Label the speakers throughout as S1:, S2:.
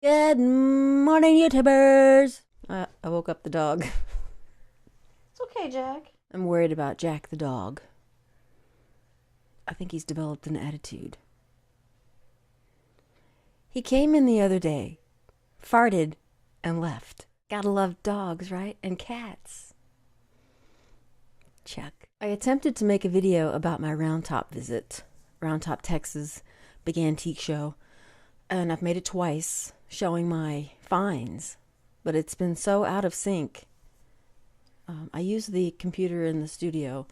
S1: Good morning, YouTubers. I woke up the dog.
S2: It's okay, Jack.
S1: I'm worried about Jack the dog. I think he's developed an attitude. He came in the other day, farted, and left. Gotta love dogs, right? And cats. Check. I attempted to make a video about my Round Top visit. Round Top, Texas, big antique show. And I've made it twice, showing my finds. But it's been so out of sync. I use the computer in the studio.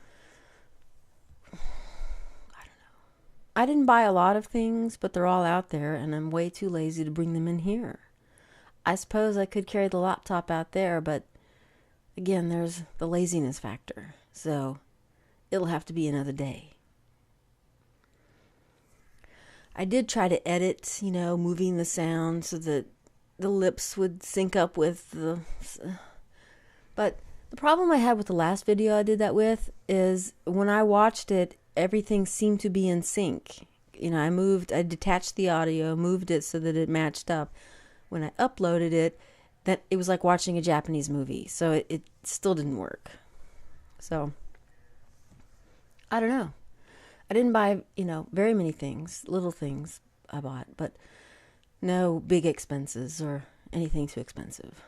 S1: I didn't buy a lot of things, but they're all out there, and I'm way too lazy to bring them in here. I suppose I could carry the laptop out there, but again, there's the laziness factor. So it'll have to be another day. I did try to edit, moving the sound so that the lips would sync up with the... But the problem I had with the last video I did that with is when I watched it, everything seemed to be in sync. I detached the audio, moved it so that it matched up. When I uploaded it, that it was like watching a Japanese movie. So it still didn't work. So, I don't know. I didn't buy, very many things, little things I bought, but no big expenses or anything too expensive.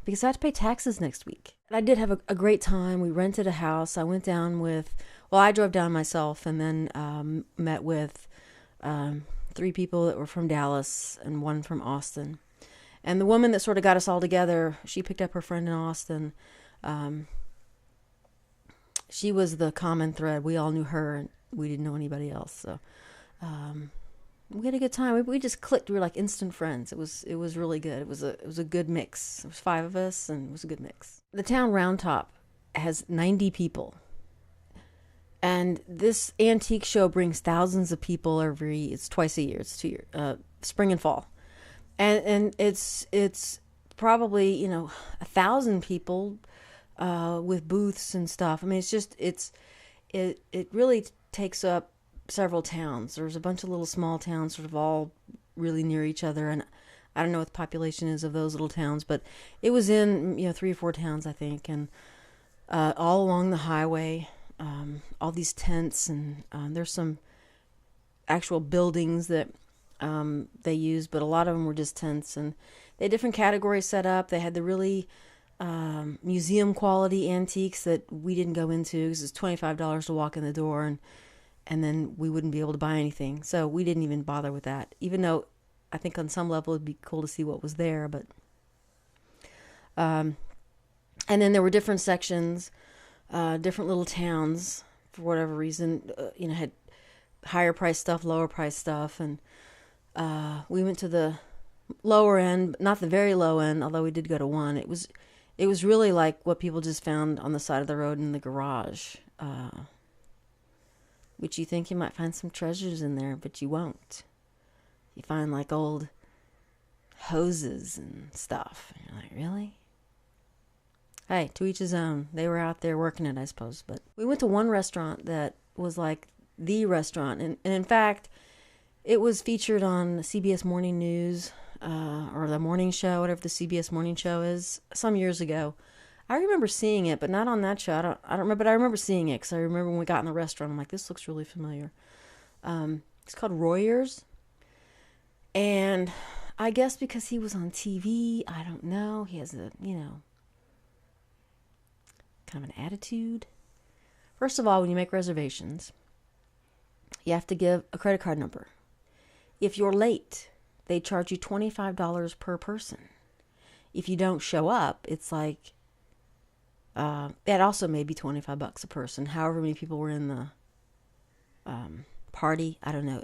S1: Because I have to pay taxes next week. I did have a great time. We rented a house. I went down I drove down myself and then met with 3 people that were from Dallas and 1 from Austin. And the woman that sort of got us all together, she picked up her friend in Austin. She was the common thread. We all knew her and we didn't know anybody else. So we had a good time. We just clicked. We were like instant friends. It was really good. It was a good mix. It was 5 of us, and it was a good mix. The town Round Top has 90 people, and this antique show brings thousands of people It's twice a year. It's 2 years, spring and fall, and it's probably 1,000 people with booths and stuff. I mean, it really takes up several towns. There's a bunch of little small towns sort of all really near each other, and I don't know what the population is of those little towns, but it was in 3 or 4 towns, I think, and all along the highway, all these tents, and there's some actual buildings that they use, but a lot of them were just tents, and they had different categories set up. They had the really museum quality antiques that we didn't go into because it's $25 to walk in the door, and then we wouldn't be able to buy anything. So we didn't even bother with that, even though I think on some level it'd be cool to see what was there. But and then there were different sections, different little towns for whatever reason, had higher price stuff, lower price stuff, and we went to the lower end, but not the very low end, although we did go to one. It was really like what people just found on the side of the road in the garage, which you think you might find some treasures in there, but you won't. You find like old hoses and stuff. And you're like, really? Hey, to each his own. They were out there working it, I suppose. But we went to one restaurant that was like the restaurant. And in fact, it was featured on CBS Morning News, or the morning show, whatever the CBS morning show is, some years ago. I remember seeing it, but not on that show. I don't remember, but I remember seeing it because I remember when we got in the restaurant, I'm like, this looks really familiar. It's called Royers, and I guess because he was on TV, I don't know. He has a kind of an attitude. First of all, when you make reservations, you have to give a credit card number. If you're late, they charge you $25 per person. If you don't show up, it's like that also may be $25 a person. However many people were in the party, I don't know.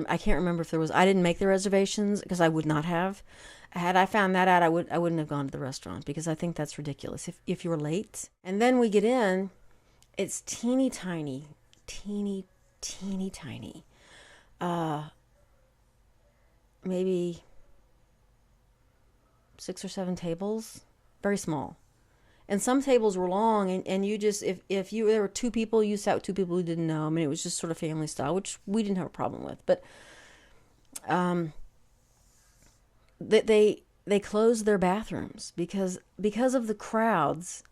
S1: I can't remember if there was. I didn't make the reservations because I would not have. Had I found that out, I wouldn't have gone to the restaurant because I think that's ridiculous. If you're late, and then we get in, it's teeny tiny, teeny tiny. Maybe 6 or 7 tables, very small. And some tables were long, and you just, if there were 2 people, you sat with 2 people who didn't know. I mean, it was just sort of family style, which we didn't have a problem with. But They close their bathrooms because of the crowds.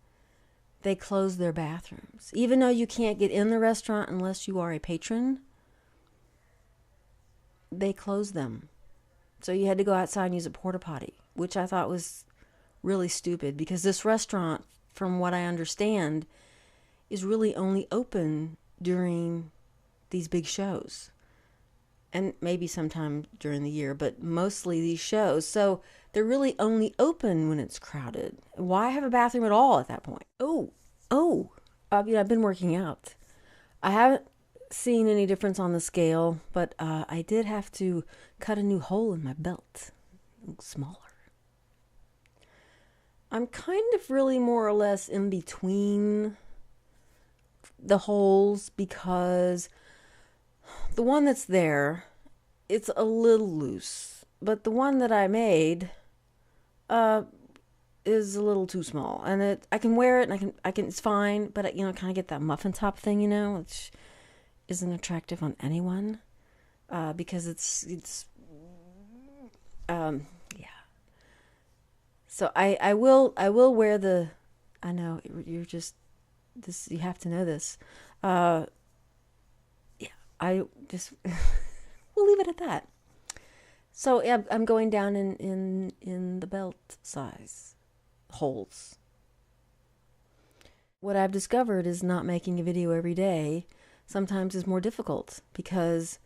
S1: They close their bathrooms, even though you can't get in the restaurant unless you are a patron. They close them, so you had to go outside and use a porta potty, which I thought was really stupid because this restaurant, from what I understand, is really only open during these big shows. And maybe sometime during the year, but mostly these shows. So they're really only open when it's crowded. Why have a bathroom at all at that point? I've been working out. I haven't seen any difference on the scale, but I did have to cut a new hole in my belt. Smaller. I'm kind of really more or less in between the holes because the one that's there, it's a little loose. But the one that I made is a little too small. And I can wear it and I can it's fine, but kind of get that muffin top thing, which isn't attractive on anyone. Because it's So I will wear the, I know you're just this, you have to know this. I just we'll leave it at that. So yeah, I'm going down in the belt size holes. What I've discovered is not making a video every day sometimes is more difficult because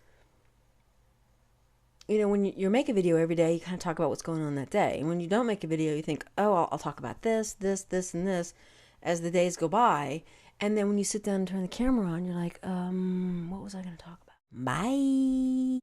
S1: when you make a video every day, you kind of talk about what's going on that day. And when you don't make a video, you think, oh, I'll talk about this, and this as the days go by. And then when you sit down and turn the camera on, you're like, what was I going to talk about? Bye.